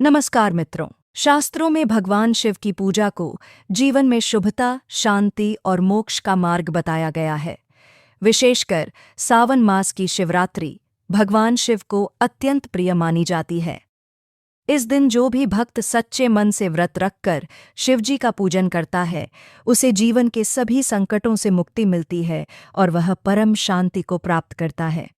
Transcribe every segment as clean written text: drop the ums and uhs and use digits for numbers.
नमस्कार मित्रों। शास्त्रों में भगवान शिव की पूजा को जीवन में शुभता, शांति और मोक्ष का मार्ग बताया गया है। विशेषकर सावन मास की शिवरात्रि भगवान शिव को अत्यंत प्रिय मानी जाती है। इस दिन जो भी भक्त सच्चे मन से व्रत रखकर शिवजी का पूजन करता है, उसे जीवन के सभी संकटों से मुक्ति मिलती है और वह परम शांति को प्राप्त करता है।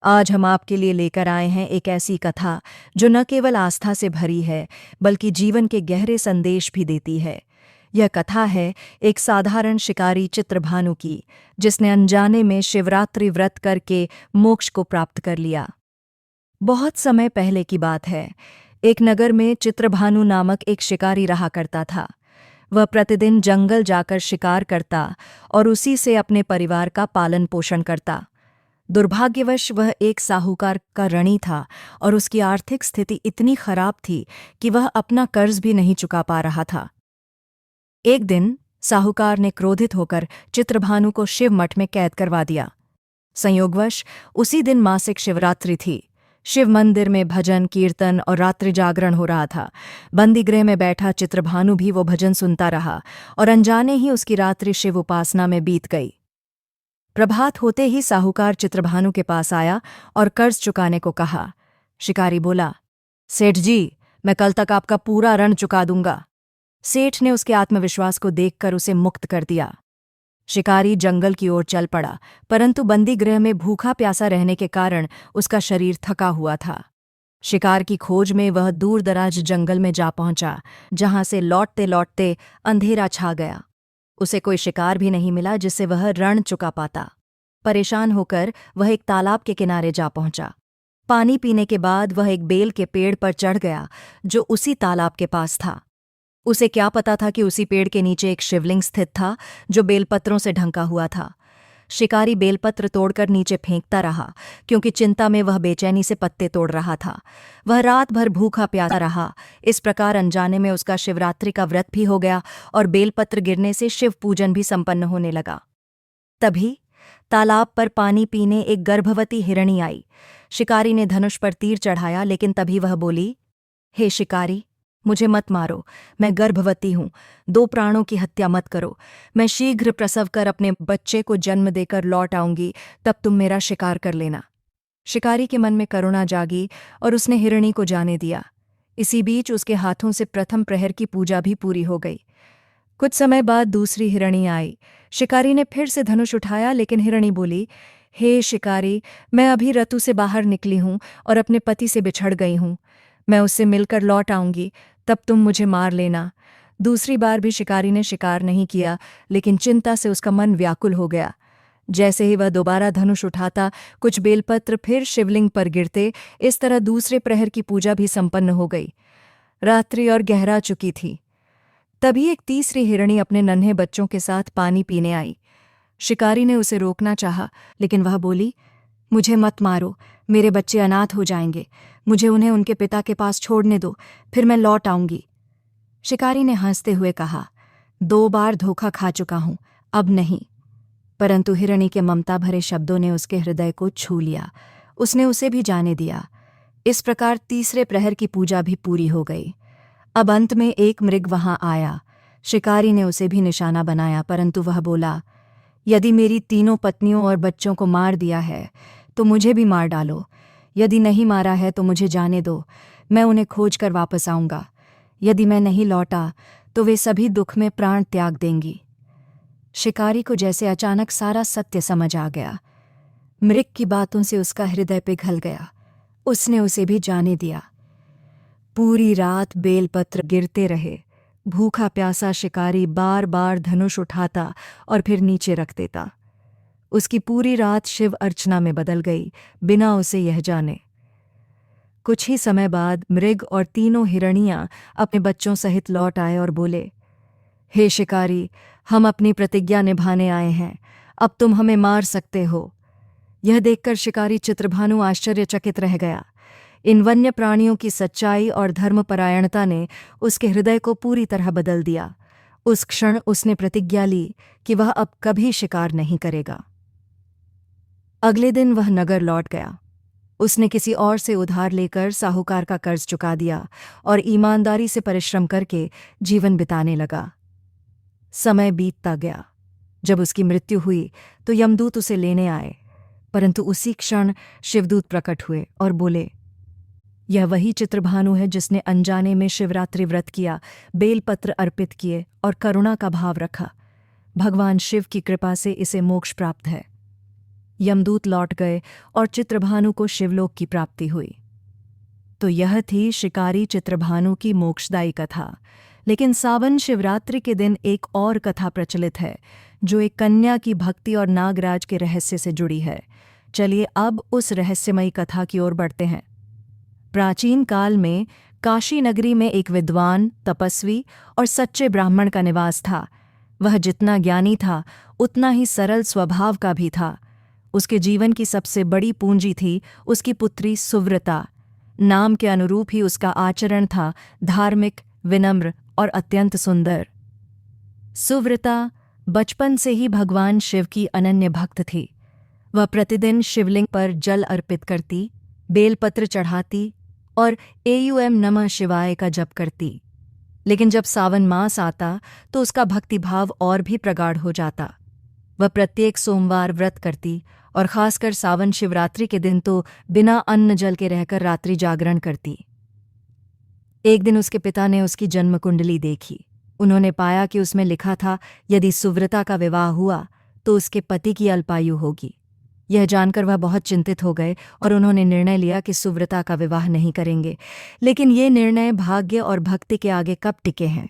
आज हम आपके लिए लेकर आए हैं एक ऐसी कथा जो न केवल आस्था से भरी है, बल्कि जीवन के गहरे संदेश भी देती है। यह कथा है एक साधारण शिकारी चित्रभानु की, जिसने अनजाने में शिवरात्रि व्रत करके मोक्ष को प्राप्त कर लिया। बहुत समय पहले की बात है। एक नगर में चित्रभानु नामक एक शिकारी रहा करता था। वह प्रतिदिन जंगल जाकर शिकार करता और उसी से अपने परिवार का पालन पोषण करता। दुर्भाग्यवश वह एक साहूकार का ऋणी था और उसकी आर्थिक स्थिति इतनी खराब थी कि वह अपना कर्ज भी नहीं चुका पा रहा था। एक दिन साहूकार ने क्रोधित होकर चित्रभानु को शिव मठ में कैद करवा दिया। संयोगवश उसी दिन मासिक शिवरात्रि थी। शिव मंदिर में भजन, कीर्तन और रात्रि जागरण हो रहा था। बंदीगृह में बैठा चित्रभानु भी वो भजन सुनता रहा और अनजाने ही उसकी रात्रि शिव उपासना में बीत गई। प्रभात होते ही साहूकार चित्रभानु के पास आया और कर्ज चुकाने को कहा। शिकारी बोला, सेठ जी, मैं कल तक आपका पूरा ऋण चुका दूंगा। सेठ ने उसके आत्मविश्वास को देखकर उसे मुक्त कर दिया। शिकारी जंगल की ओर चल पड़ा, परंतु बंदीगृह में भूखा प्यासा रहने के कारण उसका शरीर थका हुआ था। शिकार की खोज में वह दूर दराज जंगल में जा पहुंचा, जहां से लौटते लौटते अंधेरा छा गया। उसे कोई शिकार भी नहीं मिला जिससे वह ऋण चुका पाता। परेशान होकर वह एक तालाब के किनारे जा पहुंचा। पानी पीने के बाद वह एक बेल के पेड़ पर चढ़ गया, जो उसी तालाब के पास था। उसे क्या पता था कि उसी पेड़ के नीचे एक शिवलिंग स्थित था, जो बेलपत्रों से ढंका हुआ था। शिकारी बेलपत्र तोड़कर नीचे फेंकता रहा, क्योंकि चिंता में वह बेचैनी से पत्ते तोड़ रहा था। वह रात भर भूखा प्यासा रहा। इस प्रकार अनजाने में उसका शिवरात्रि का व्रत भी हो गया और बेलपत्र गिरने से शिव पूजन भी संपन्न होने लगा। तभी तालाब पर पानी पीने एक गर्भवती हिरणी आई। शिकारी ने धनुष पर तीर चढ़ाया, लेकिन तभी वह बोली, हे शिकारी, मुझे मत मारो, मैं गर्भवती हूँ। 2 प्राणों की हत्या मत करो। मैं शीघ्र प्रसव कर अपने बच्चे को जन्म देकर लौट आऊंगी, तब तुम मेरा शिकार कर लेना। शिकारी के मन में करुणा जागी और उसने हिरणी को जाने दिया। इसी बीच उसके हाथों से प्रथम प्रहर की पूजा भी पूरी हो गई। कुछ समय बाद दूसरी हिरणी आई। शिकारी ने फिर से धनुष उठाया, लेकिन हिरणी बोली, हे शिकारी, मैं अभी ऋतु से बाहर निकली हूँ और अपने पति से बिछड़ गई हूँ। मैं उससे मिलकर लौट आऊंगी, तब तुम मुझे मार लेना। दूसरी बार भी शिकारी ने शिकार नहीं किया, लेकिन चिंता से उसका मन व्याकुल हो गया। जैसे ही वह दोबारा धनुष उठाता, कुछ बेलपत्र फिर शिवलिंग पर गिरते। इस तरह दूसरे प्रहर की पूजा भी संपन्न हो गई। रात्रि और गहरा चुकी थी। तभी एक तीसरी हिरणी अपने नन्हे बच्चों के साथ पानी पीने आई। शिकारी ने उसे रोकना चाहा, लेकिन वह बोली, मुझे मत मारो, मेरे बच्चे अनाथ हो जाएंगे। मुझे उन्हें उनके पिता के पास छोड़ने दो, फिर मैं लौट आऊंगी। शिकारी ने हंसते हुए कहा, 2 बार धोखा खा चुका हूं, अब नहीं। परंतु हिरणी के ममता भरे शब्दों ने उसके हृदय को छू लिया। उसने उसे भी जाने दिया। इस प्रकार तीसरे प्रहर की पूजा भी पूरी हो गई। अब अंत में एक मृग वहां आया। शिकारी ने उसे भी निशाना बनाया, परंतु वह बोला, यदि मेरी 3 पत्नियों और बच्चों को मार दिया है तो मुझे भी मार डालो। यदि नहीं मारा है तो मुझे जाने दो, मैं उन्हें खोज कर वापस आऊंगा। यदि मैं नहीं लौटा तो वे सभी दुख में प्राण त्याग देंगी। शिकारी को जैसे अचानक सारा सत्य समझ आ गया। मृग की बातों से उसका हृदय पिघल गया। उसने उसे भी जाने दिया। पूरी रात बेलपत्र गिरते रहे। भूखा प्यासा शिकारी बार बार धनुष उठाता और फिर नीचे रख देता। उसकी पूरी रात शिव अर्चना में बदल गई, बिना उसे यह जाने। कुछ ही समय बाद मृग और 3 हिरणियां अपने बच्चों सहित लौट आए और बोले, हे शिकारी, हम अपनी प्रतिज्ञा निभाने आए हैं, अब तुम हमें मार सकते हो। यह देखकर शिकारी चित्रभानु आश्चर्यचकित रह गया। इन वन्य प्राणियों की सच्चाई और धर्मपरायणता ने उसके हृदय को पूरी तरह बदल दिया। उस क्षण उसने प्रतिज्ञा ली कि वह अब कभी शिकार नहीं करेगा। अगले दिन वह नगर लौट गया। उसने किसी और से उधार लेकर साहूकार का कर्ज चुका दिया और ईमानदारी से परिश्रम करके जीवन बिताने लगा। समय बीतता गया। जब उसकी मृत्यु हुई तो यमदूत उसे लेने आए, परंतु उसी क्षण शिवदूत प्रकट हुए और बोले, यह वही चित्रभानु है जिसने अनजाने में शिवरात्रि व्रत किया, बेलपत्र अर्पित किए और करुणा का भाव रखा। भगवान शिव की कृपा से इसे मोक्ष प्राप्त है। यमदूत लौट गए और चित्रभानु को शिवलोक की प्राप्ति हुई। तो यह थी शिकारी चित्रभानु की मोक्षदायी कथा। लेकिन सावन शिवरात्रि के दिन एक और कथा प्रचलित है, जो एक कन्या की भक्ति और नागराज के रहस्य से जुड़ी है। चलिए अब उस रहस्यमयी कथा की ओर बढ़ते हैं। प्राचीन काल में काशी नगरी में एक विद्वान, तपस्वी और सच्चे ब्राह्मण का निवास था। वह जितना ज्ञानी था उतना ही सरल स्वभाव का भी था। उसके जीवन की सबसे बड़ी पूंजी थी उसकी पुत्री सुव्रता। नाम के अनुरूप ही उसका आचरण था धार्मिक, विनम्र और अत्यंत सुंदर। सुव्रता बचपन से ही भगवान शिव की अनन्य भक्त थी। वह प्रतिदिन शिवलिंग पर जल अर्पित करती, बेलपत्र चढ़ाती और एयूएम नमः शिवाय का जप करती। लेकिन जब सावन मास आता तो उसका भक्तिभाव और भी प्रगाढ़ हो जाता। वह प्रत्येक सोमवार व्रत करती और खासकर सावन शिवरात्रि के दिन तो बिना अन्न जल के रहकर रात्रि जागरण करती। एक दिन उसके पिता ने उसकी जन्म कुंडली देखी। उन्होंने पाया कि उसमें लिखा था, यदि सुव्रता का विवाह हुआ तो उसके पति की अल्पायु होगी। यह जानकर वह बहुत चिंतित हो गए और उन्होंने निर्णय लिया कि सुव्रता का विवाह नहीं करेंगे। लेकिन ये निर्णय भाग्य और भक्ति के आगे कब टिके हैं।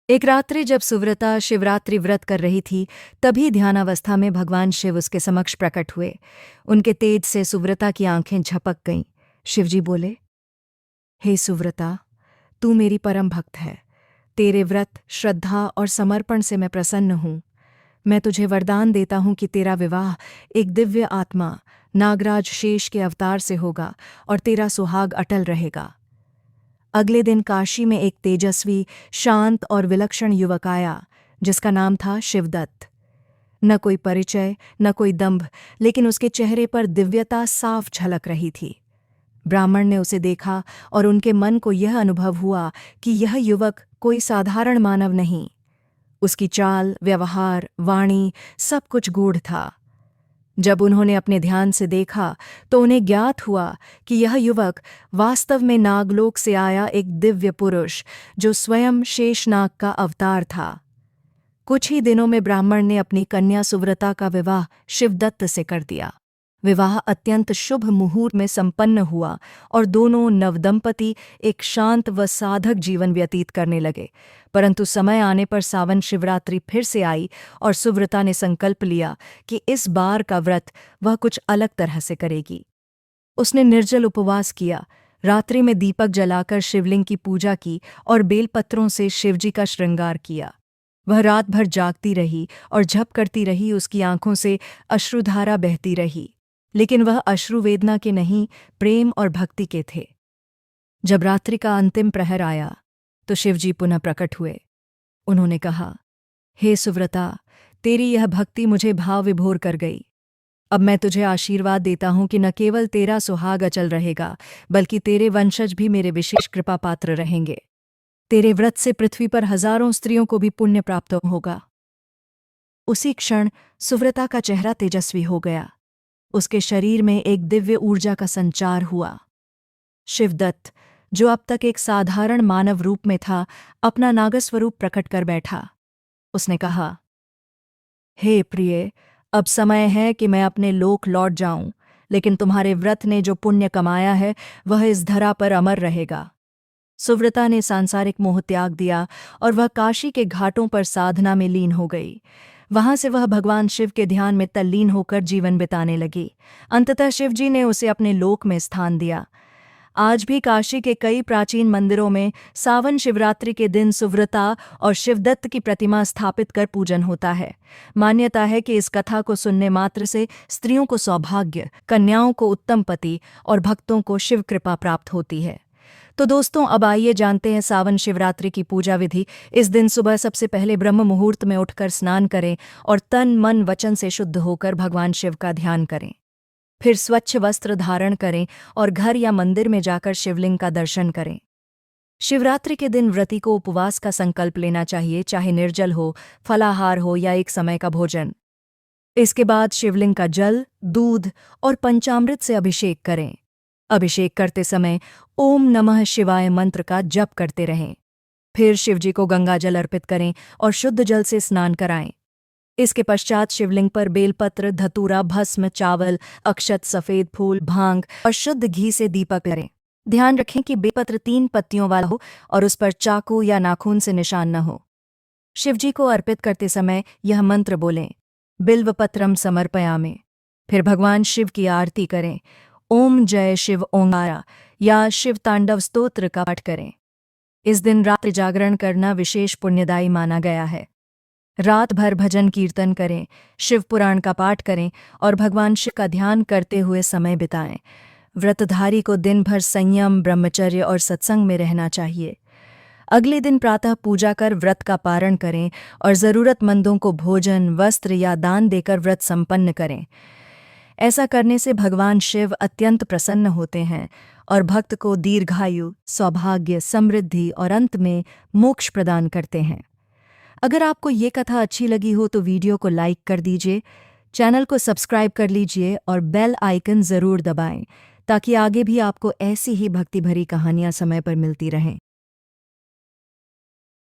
एक रात्रि जब सुव्रता शिवरात्रि व्रत कर रही थी, तभी ध्यानावस्था में भगवान शिव उसके समक्ष प्रकट हुए। उनके तेज से सुव्रता की आंखें झपक गईं। शिवजी बोले, हे सुव्रता, तू मेरी परम भक्त है। तेरे व्रत, श्रद्धा और समर्पण से मैं प्रसन्न हूँ। मैं तुझे वरदान देता हूँ कि तेरा विवाह एक दिव्य आत्मा नागराज शेष के अवतार से होगा और तेरा सुहाग अटल रहेगा। अगले दिन काशी में एक तेजस्वी, शांत और विलक्षण युवक आया, जिसका नाम था शिवदत्त। न कोई परिचय, न कोई दंभ, लेकिन उसके चेहरे पर दिव्यता साफ झलक रही थी। ब्राह्मण ने उसे देखा और उनके मन को यह अनुभव हुआ कि यह युवक कोई साधारण मानव नहीं। उसकी चाल, व्यवहार, वाणी सब कुछ गूढ़ था। जब उन्होंने अपने ध्यान से देखा तो उन्हें ज्ञात हुआ कि यह युवक वास्तव में नागलोक से आया एक दिव्य पुरुष, जो स्वयं शेषनाग का अवतार था। कुछ ही दिनों में ब्राह्मण ने अपनी कन्या सुव्रता का विवाह शिवदत्त से कर दिया। विवाह अत्यंत शुभ मुहूर्त में संपन्न हुआ और दोनों नवदंपति एक शांत व साधक जीवन व्यतीत करने लगे। परंतु समय आने पर सावन शिवरात्रि फिर से आई और सुव्रता ने संकल्प लिया कि इस बार का व्रत वह कुछ अलग तरह से करेगी। उसने निर्जल उपवास किया, रात्रि में दीपक जलाकर शिवलिंग की पूजा की और बेलपत्रों से शिवजी का श्रृंगार किया। वह रात भर जागती रही और झप करती रही। उसकी आंखों से अश्रुधारा बहती रही, लेकिन वह अश्रु वेदना के नहीं, प्रेम और भक्ति के थे। जब रात्रि का अंतिम प्रहर आया तो शिवजी पुनः प्रकट हुए। उन्होंने कहा, हे सुव्रता, तेरी यह भक्ति मुझे भाव विभोर कर गई। अब मैं तुझे आशीर्वाद देता हूं कि न केवल तेरा सुहाग अचल रहेगा, बल्कि तेरे वंशज भी मेरे विशेष कृपा पात्र रहेंगे। तेरे व्रत से पृथ्वी पर हजारों स्त्रियों को भी पुण्य प्राप्त होगा। उसी क्षण सुव्रता का चेहरा तेजस्वी हो गया। उसके शरीर में एक दिव्य ऊर्जा का संचार हुआ। शिवदत्त, जो अब तक एक साधारण मानव रूप में था, अपना नागस्वरूप प्रकट कर बैठा। उसने कहा, हे प्रिय, अब समय है कि मैं अपने लोक लौट जाऊं, लेकिन तुम्हारे व्रत ने जो पुण्य कमाया है वह इस धरा पर अमर रहेगा। सुव्रता ने सांसारिक मोह त्याग दिया और वह काशी के घाटों पर साधना में लीन हो गई। वहां से वह भगवान शिव के ध्यान में तल्लीन होकर जीवन बिताने लगी। अंततः शिवजी ने उसे अपने लोक में स्थान दिया। आज भी काशी के कई प्राचीन मंदिरों में सावन शिवरात्रि के दिन सुव्रता और शिवदत्त की प्रतिमा स्थापित कर पूजन होता है। मान्यता है कि इस कथा को सुनने मात्र से स्त्रियों को सौभाग्य, कन्याओं को उत्तम पति और भक्तों को शिव कृपा प्राप्त होती है। तो दोस्तों, अब आइए जानते हैं सावन शिवरात्रि की पूजा विधि। इस दिन सुबह सबसे पहले ब्रह्म मुहूर्त में उठकर स्नान करें और तन मन वचन से शुद्ध होकर भगवान शिव का ध्यान करें। फिर स्वच्छ वस्त्र धारण करें और घर या मंदिर में जाकर शिवलिंग का दर्शन करें। शिवरात्रि के दिन व्रती को उपवास का संकल्प लेना चाहिए, चाहे निर्जल हो, फलाहार हो या एक समय का भोजन। इसके बाद शिवलिंग का जल, दूध और पंचामृत से अभिषेक करें। अभिषेक करते समय ओम नमः शिवाय मंत्र का जप करते रहें। फिर शिवजी को गंगा जल अर्पित करें और शुद्ध जल से स्नान कराएं। इसके पश्चात शिवलिंग पर बेलपत्र, धतूरा, भस्म, चावल, अक्षत, सफेद फूल, भांग और शुद्ध घी से दीपक करें। ध्यान रखें कि बेलपत्र 3 पत्तियों वाला हो और उस पर चाकू या नाखून से निशान न हो। शिवजी को अर्पित करते समय यह मंत्र बोलें, बिल्वपत्रम समर्पयामि। फिर भगवान शिव की आरती करें, ओम जय शिव ओंकारा या शिव तांडव स्तोत्र का पाठ करें। इस दिन रात्रि जागरण करना विशेष पुण्यदायी माना गया है। रात भर भजन कीर्तन करें, शिव पुराण का पाठ करें और भगवान शिव का ध्यान करते हुए समय बिताएं। व्रतधारी को दिन भर संयम, ब्रह्मचर्य और सत्संग में रहना चाहिए। अगले दिन प्रातः पूजा कर व्रत का पारण करें और ज़रूरतमंदों को भोजन, वस्त्र या दान देकर व्रत संपन्न करें। ऐसा करने से भगवान शिव अत्यंत प्रसन्न होते हैं और भक्त को दीर्घायु, सौभाग्य, समृद्धि और अंत में मोक्ष प्रदान करते हैं। अगर आपको ये कथा अच्छी लगी हो तो वीडियो को लाइक कर दीजिए, चैनल को सब्सक्राइब कर लीजिए और बेल आइकन ज़रूर दबाएं ताकि आगे भी आपको ऐसी ही भक्ति भरी कहानियाँ समय पर मिलती रहें।